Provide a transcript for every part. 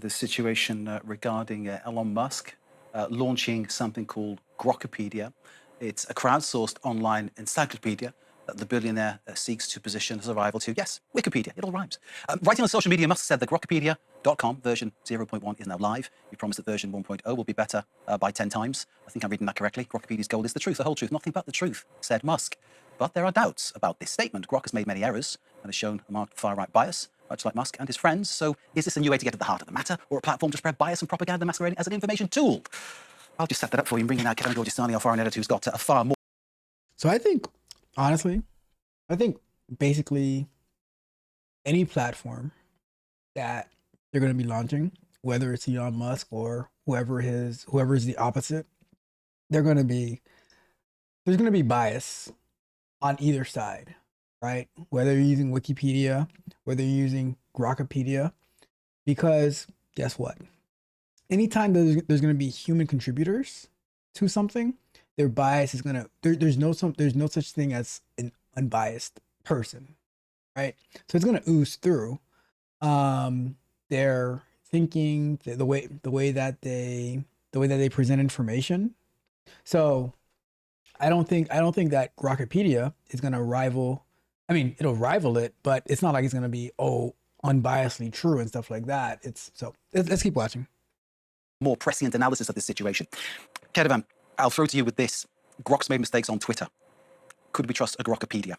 the situation regarding Elon Musk launching something called Grokipedia. It's a crowdsourced online encyclopedia that the billionaire seeks to position as a rival to, yes, Wikipedia. It all rhymes. Writing on social media, Musk said that Grokipedia.com version 0.1 is now live. He promised that version 1.0 will be better by 10 times. I think I'm reading that correctly. Grokipedia's goal is the truth, the whole truth, nothing but the truth, said Musk. But there are doubts about this statement. Grok has made many errors and has shown a marked far-right bias, much like Musk and his friends. So is this a new way to get at the heart of the matter, or a platform to spread bias and propaganda masquerading as an information tool? I'll just set that up for you and bring in now Kevin Gorgisani, our foreign editor, who's got a far more. So I think, honestly, basically any platform that they're going to be launching, whether it's Elon Musk or whoever is the opposite, there's going to be bias on either side, right? Whether you're using Wikipedia, whether you're using Grokipedia, because guess what? Anytime there's going to be human contributors to something, their bias is going to, there's no such thing as an unbiased person, right? So it's going to ooze through their thinking, the way that they present information. So I don't think that Grokipedia is going to rival. I mean, it'll rival it, but it's not like it's going to be unbiasedly true and stuff like that. Let's keep watching. More prescient analysis of this situation. Kedevan, I'll throw to you with this. Grok's made mistakes on Twitter. Could we trust a Grokipedia?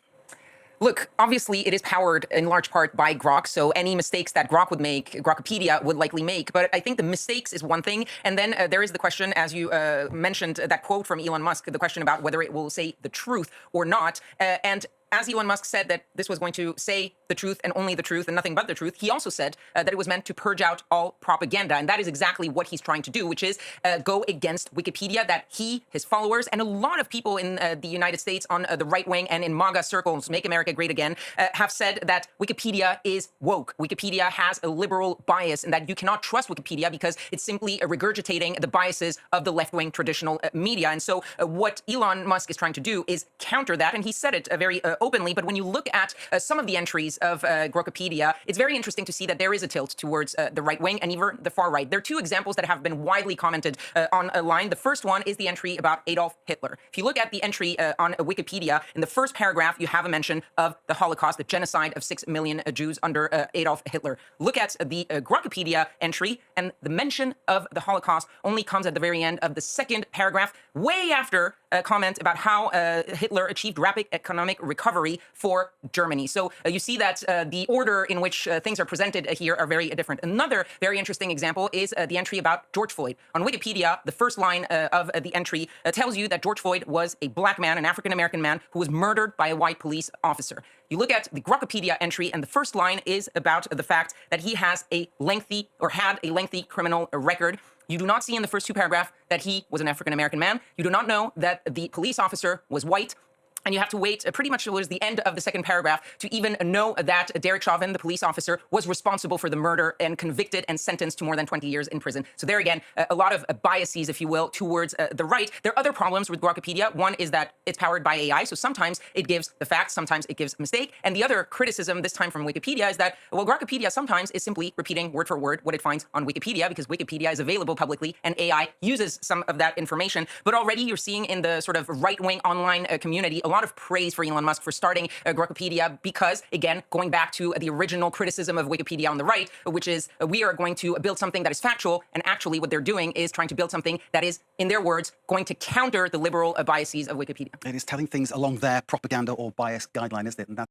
Look, obviously it is powered in large part by Grok, so any mistakes that Grok would make, Grokipedia would likely make. But I think the mistakes is one thing, and then there is the question, as you mentioned, that quote from Elon Musk, the question about whether it will say the truth or not. And as Elon Musk said that this was going to say the truth and only the truth and nothing but the truth, he also said that it was meant to purge out all propaganda. And that is exactly what he's trying to do, which is go against Wikipedia, that he, his followers, and a lot of people in the United States on the right wing and in MAGA circles, Make America Great Again, have said that Wikipedia is woke. Wikipedia has a liberal bias and that you cannot trust Wikipedia because it's simply regurgitating the biases of the left-wing traditional media. And so what Elon Musk is trying to do is counter that. And he said it very openly, but when you look at some of the entries of Grokipedia, it's very interesting to see that there is a tilt towards the right wing and even the far right. There are two examples that have been widely commented online. The first one is the entry about Adolf Hitler. If you look at the entry on Wikipedia, in the first paragraph, you have a mention of the Holocaust, the genocide of 6 million Jews under Adolf Hitler. Look at the Grokipedia entry, and the mention of the Holocaust only comes at the very end of the second paragraph, way after a comment about how Hitler achieved rapid economic recovery for Germany. So you see that the order in which things are presented here are very different. Another very interesting example is the entry about George Floyd. On Wikipedia, the first line of the entry tells you that George Floyd was a black man, an African-American man, who was murdered by a white police officer. You look at the Grokipedia entry, and the first line is about the fact that he has a lengthy, or had a lengthy criminal record. You do not see in the first two paragraphs that he was an African-American man. You do not know that the police officer was white. And you have to wait pretty much towards the end of the second paragraph to even know that Derek Chauvin, the police officer, was responsible for the murder and convicted and sentenced to more than 20 years in prison. So there again, a lot of biases, if you will, towards the right. There are other problems with Grokipedia. One is that it's powered by AI, so sometimes it gives the facts, sometimes it gives a mistake. And the other criticism, this time from Wikipedia, is that, well, Grokipedia sometimes is simply repeating word for word what it finds on Wikipedia, because Wikipedia is available publicly and AI uses some of that information. But already you're seeing in the sort of right-wing online community a lot of praise for Elon Musk for starting Grokipedia, because, again, going back to the original criticism of Wikipedia on the right, which is we are going to build something that is factual, and actually what they're doing is trying to build something that is, in their words, going to counter the liberal biases of Wikipedia. It is telling things along their propaganda or bias guideline, isn't it? And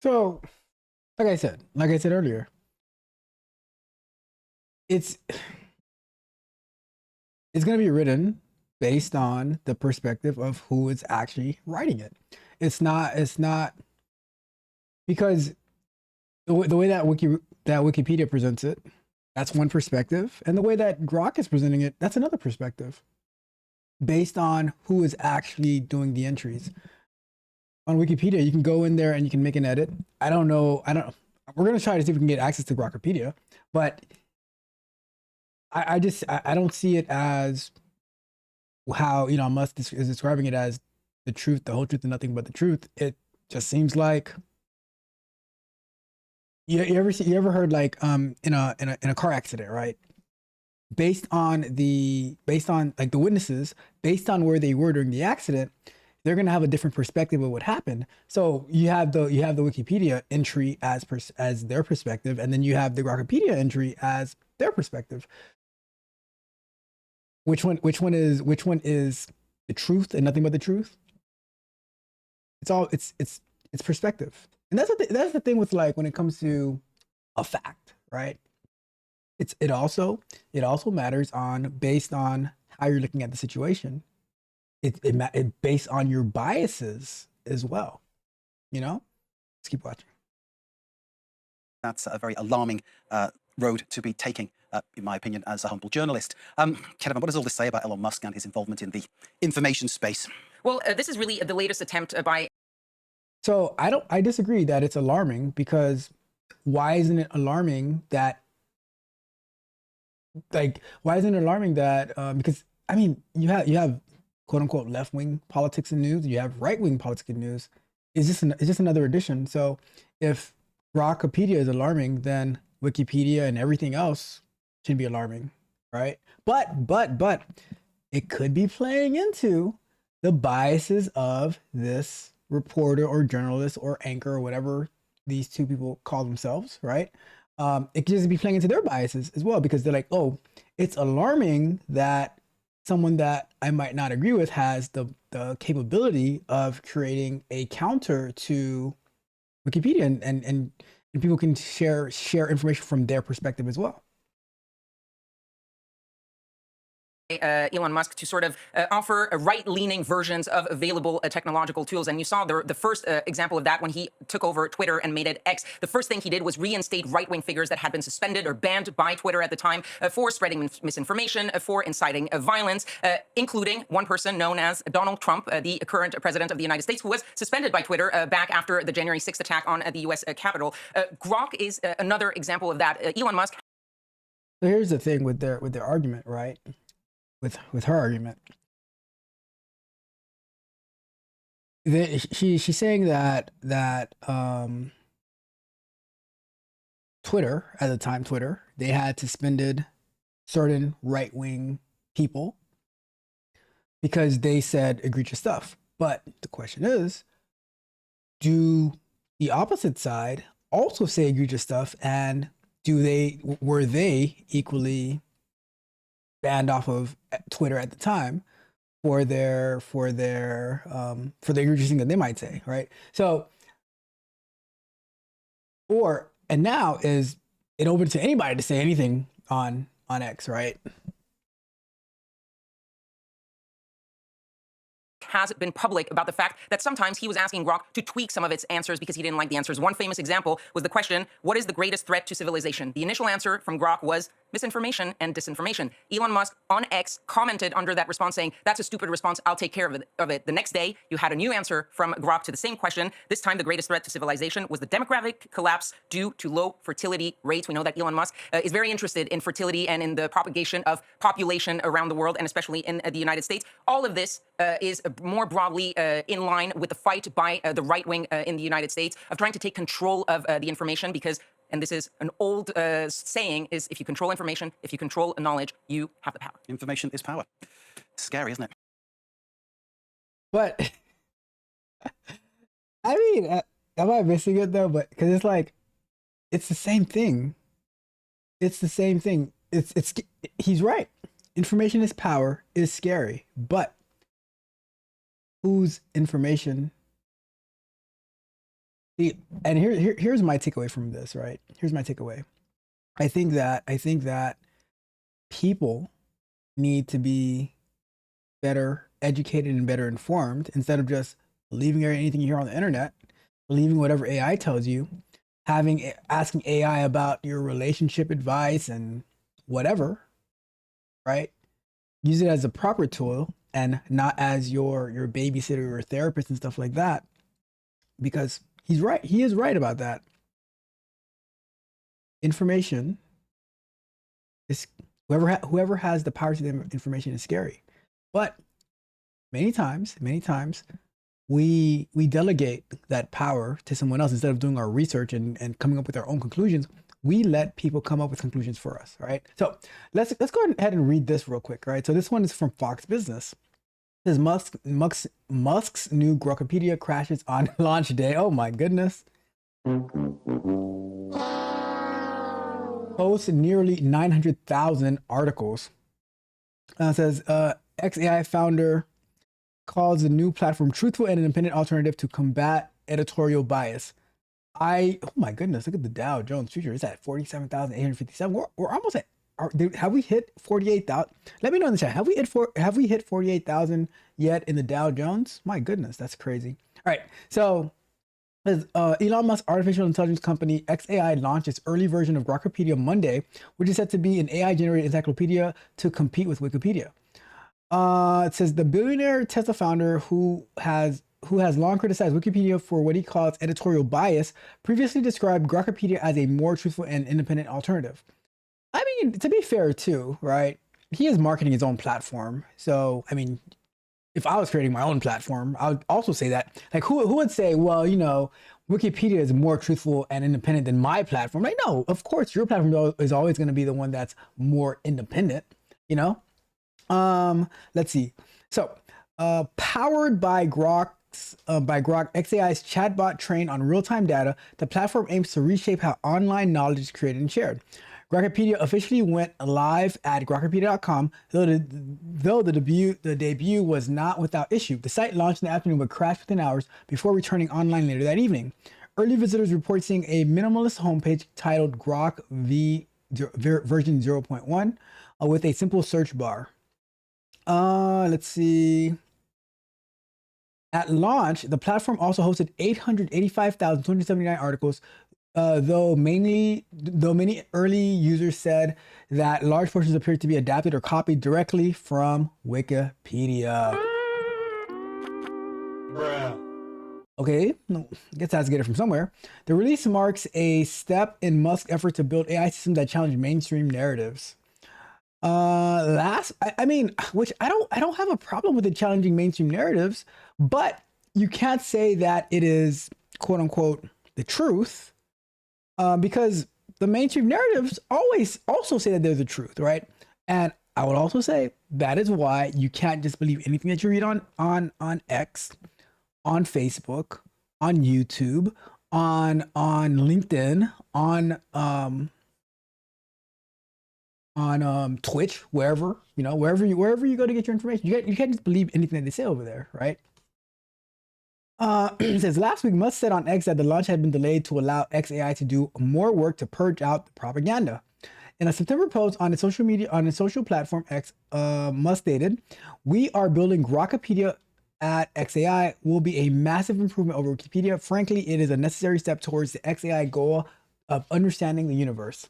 So, like I said earlier, it's going to be written based on the perspective of who is actually writing it. It's not because the way that Wikipedia presents it, that's one perspective, and the way that Grok is presenting it, that's another perspective, based on who is actually doing the entries. On Wikipedia, you can go in there and you can make an edit. We're gonna try to see if we can get access to Grokipedia, but I don't see it as how Elon Musk is describing it as the truth, the whole truth, and nothing but the truth. It just seems like you ever heard like in a car accident, right? Based on like the witnesses, based on where they were during the accident, they're gonna have a different perspective of what happened. So you have the Wikipedia entry as their perspective, and then you have the Grokipedia entry as their perspective. Which one is the truth and nothing but the truth? It's perspective, and that's the thing with like when it comes to a fact, right? It also matters on based on how you're looking at the situation. It based on your biases as well. You know, let's keep watching. That's a very alarming road to be taking, in my opinion, as a humble journalist. Kevin, what does all this say about Elon Musk and his involvement in the information space? Well, this is really the latest attempt by. So I disagree that it's alarming, because why isn't it alarming that because I mean you have quote unquote left wing politics and news, you have right wing politics and news. It's just another edition. So if Grokipedia is alarming, then Wikipedia and everything else should be alarming, right? But it could be playing into the biases of this reporter or journalist or anchor or whatever these two people call themselves, right? It could just be playing into their biases as well, because they're like, oh, it's alarming that someone that I might not agree with has the capability of creating a counter to Wikipedia, and people can share information from their perspective as well. Elon Musk to sort of offer right-leaning versions of available technological tools. And you saw the first example of that when he took over Twitter and made it X. The first thing he did was reinstate right-wing figures that had been suspended or banned by Twitter at the time for spreading misinformation, for inciting violence, including one person known as Donald Trump, the current president of the United States, who was suspended by Twitter back after the January 6th attack on the U.S. Capitol. Grok is another example of that. Elon Musk. So here's the thing with their argument, right? With her argument, she's saying that Twitter at the time, they had suspended certain right wing people because they said egregious stuff. But the question is, do the opposite side also say egregious stuff, and were they equally banned off of Twitter at the time for the egregious thing that they might say, right? So, and now is it open to anybody to say anything on X, right? Has been public about the fact that sometimes he was asking Grok to tweak some of its answers because he didn't like the answers. One famous example was the question, what is the greatest threat to civilization? The initial answer from Grok was misinformation and disinformation. Elon Musk on X commented under that response saying, that's a stupid response, I'll take care of it. The next day, you had a new answer from Grok to the same question. This time, the greatest threat to civilization was the demographic collapse due to low fertility rates. We know that Elon Musk is very interested in fertility and in the propagation of population around the world, and especially in the United States. All of this is more broadly in line with the fight by the right wing in the United States of trying to take control of the information, because, and this is an old saying, is if you control information, if you control knowledge, you have the power. Information is power. Scary, isn't it? But I mean, am I missing it though? But because it's like, it's the same thing. It's the same thing. He's right. Information is power is scary, but whose information? And here's my takeaway from this, right? Here's my takeaway. I think that people need to be better educated and better informed, instead of just believing anything you hear on the internet, believing whatever AI tells you, asking AI about your relationship advice and whatever, right? Use it as a proper tool and not as your babysitter or therapist and stuff like that, because he's right. He is right about that. Information is whoever has the power to the information is scary. But many times we delegate that power to someone else instead of doing our research and coming up with our own conclusions. We let people come up with conclusions for us, right? So let's go ahead and read this real quick, right? So this one is from Fox Business. It says Musk's new Grokipedia crashes on launch day. Oh my goodness. Posts nearly 900,000 articles. Says XAI founder calls the new platform truthful and independent alternative to combat editorial bias. Oh my goodness, look at the Dow Jones future. It's at 47,857. We're almost at. Have we hit 48,000? Let me know in the chat. Have we hit 48,000 yet in the Dow Jones? My goodness, that's crazy. All right, so Elon Musk's artificial intelligence company XAI launched its early version of Grokipedia Monday, which is said to be an AI-generated encyclopedia to compete with Wikipedia. It says the billionaire Tesla founder who has long criticized Wikipedia for what he calls editorial bias, previously described Grokipedia as a more truthful and independent alternative. I mean, to be fair too, right? He is marketing his own platform. So, I mean, if I was creating my own platform, I would also say that. Like, who would say, well, you know, Wikipedia is more truthful and independent than my platform? Like, no, of course, your platform is always going to be the one that's more independent, you know? Let's see. So, powered by Grok, XAI's chatbot trained on real-time data, the platform aims to reshape how online knowledge is created and shared. Grokipedia officially went live at grokipedia.com, though the debut was not without issue. The site launched in the afternoon but crashed within hours before returning online later that evening. Early visitors report seeing a minimalist homepage titled Grok version 0.1 with a simple search bar. Let's see. At launch, the platform also hosted 885,279 articles, though many early users said that large portions appeared to be adapted or copied directly from Wikipedia. Bruh. Okay, I guess I have to get it from somewhere. The release marks a step in Musk's effort to build AI systems that challenge mainstream narratives. I mean, which I don't have a problem with it challenging mainstream narratives, but you can't say that it is quote unquote the truth, because the mainstream narratives always also say that they're the truth, right? And I would also say that is why you can't just believe anything that you read on X, on Facebook, on YouTube, on LinkedIn, on Twitch, wherever you go to get your information. You can't just believe anything that they say over there, right? It says last week Musk said on X that the launch had been delayed to allow XAI to do more work to purge out the propaganda. In a September post on its social platform X, Musk stated, "We are building Grokipedia at XAI will be a massive improvement over Wikipedia. Frankly, it is a necessary step towards the XAI goal of understanding the universe."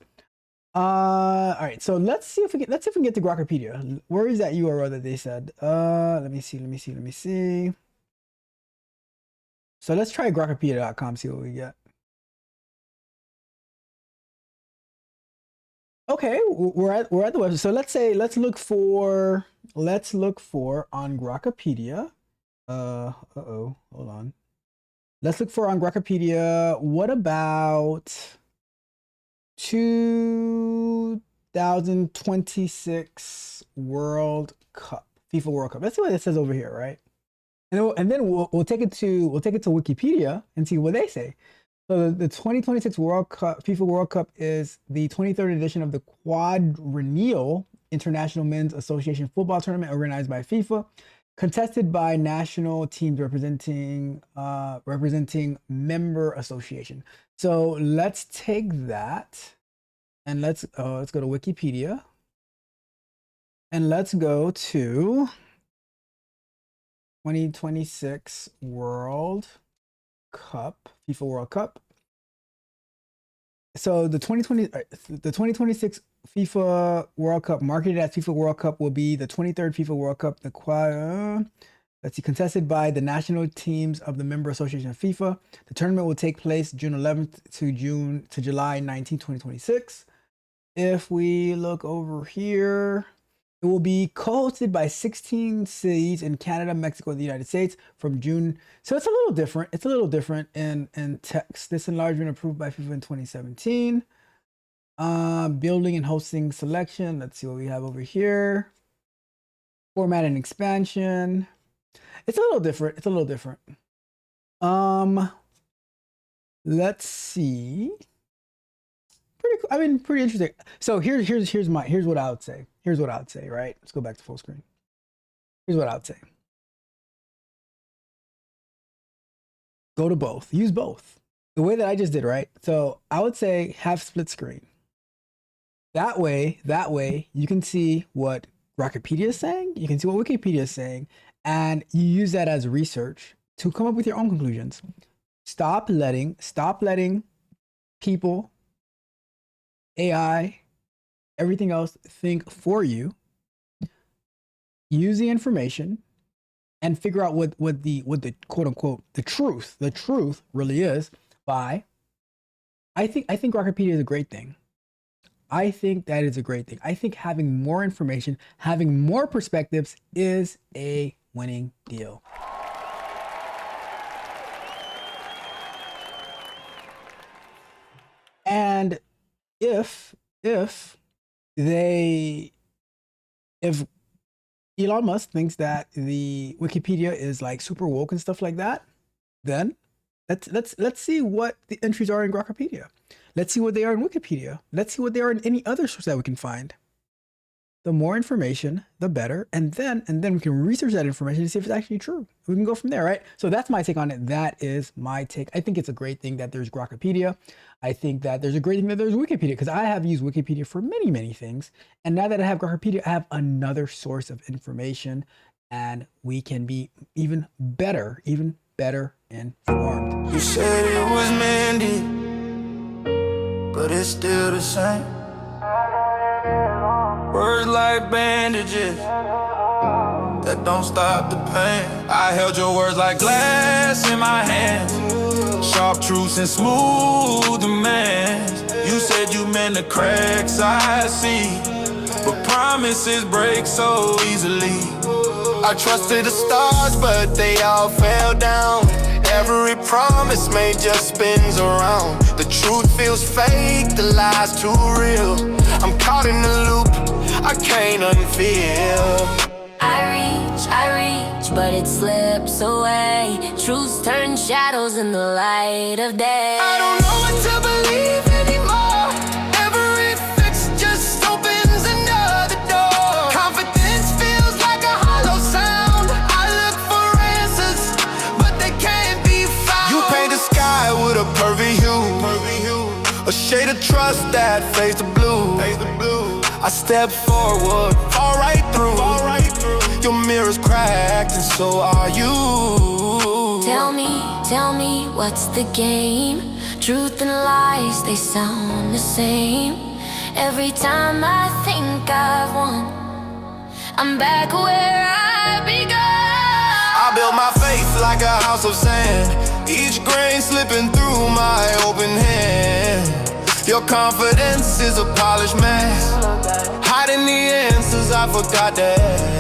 All right, so let's see if we can get to Grokipedia. Where is that URL that they said? Let me see. So let's try grokipedia.com, see what we get. Okay, we're at the website. So let's look for on Grokipedia. Hold on. Let's look for on Grokipedia. What about 2026 World Cup, FIFA World Cup? Let's see what it says over here, right? And then we'll take it to Wikipedia and see what they say. So the 2026 World Cup, FIFA World Cup, is the 23rd edition of the Quadrennial International Men's Association Football Tournament organized by FIFA, contested by national teams representing member association. So let's take that and let's go to Wikipedia and let's go to 2026 World Cup, FIFA World Cup. So the 2026 FIFA World Cup, marketed as FIFA World Cup, will be the 23rd FIFA World Cup. Contested by the national teams of the member association of FIFA. The tournament will take place June 11th to July 19th, 2026. If we look over here, It will be co-hosted by 16 cities in Canada, Mexico, and the United States from June. So it's a little different. It's a little different in text. This enlargement approved by FIFA in 2017. Building and hosting selection. Let's see what we have over here. Format and expansion. It's a little different. It's a little different. Let's see. Pretty cool. I mean, pretty interesting. So here's what I would say. Here's what I would say, right? Let's go back to full screen. Here's what I would say. Go to both. Use both. The way that I just did, right? So I would say have split screen. That way you can see what Grokipedia is saying, you can see what Wikipedia is saying, and you use that as research to come up with your own conclusions. Stop letting people, AI, everything else think for you. Use the information and figure out what the quote unquote the truth really is by I think Grokipedia is a great thing. I think that is a great thing. I think having more information, having more perspectives is a winning deal. And if Elon Musk thinks that the Wikipedia is like super woke and stuff like that, then let's see what the entries are in Grokipedia. Let's see what they are in Wikipedia. Let's see what they are in any other source that we can find. The more information, the better. And then we can research that information to see if it's actually true. We can go from there, right? So that's my take on it. That is my take. I think it's a great thing that there's Grokipedia. I think that there's a great thing that there's Wikipedia, because I have used Wikipedia for many things. And now that I have Grokipedia, I have another source of information, and we can be even better informed. You said it was Mandy, but it's still the same. Words like bandages that don't stop the pain. I held your words like glass in my hands, sharp truths and smooth demands. You said you meant the cracks I see, but promises break so easily. I trusted the stars, but they all fell down. Every promise made just spins around. The truth feels fake, the lies too real. I'm caught in the loop, I can't unfeel. I reach, but it slips away. Truths turn shadows in the light of day. I don't know what to believe anymore. Every fix just opens another door. Confidence feels like a hollow sound. I look for answers, but they can't be found. You paint the sky with a perfect hue, a shade of trust that fades to blue. I step forward, fall right through. Your mirror's cracked and so are you. Tell me, what's the game? Truth and lies, they sound the same. Every time I think I've won, I'm back where I begun. I built my faith like a house of sand, each grain slipping through my open hand. Your confidence is a polished mask, hiding the answers I forgot to ask.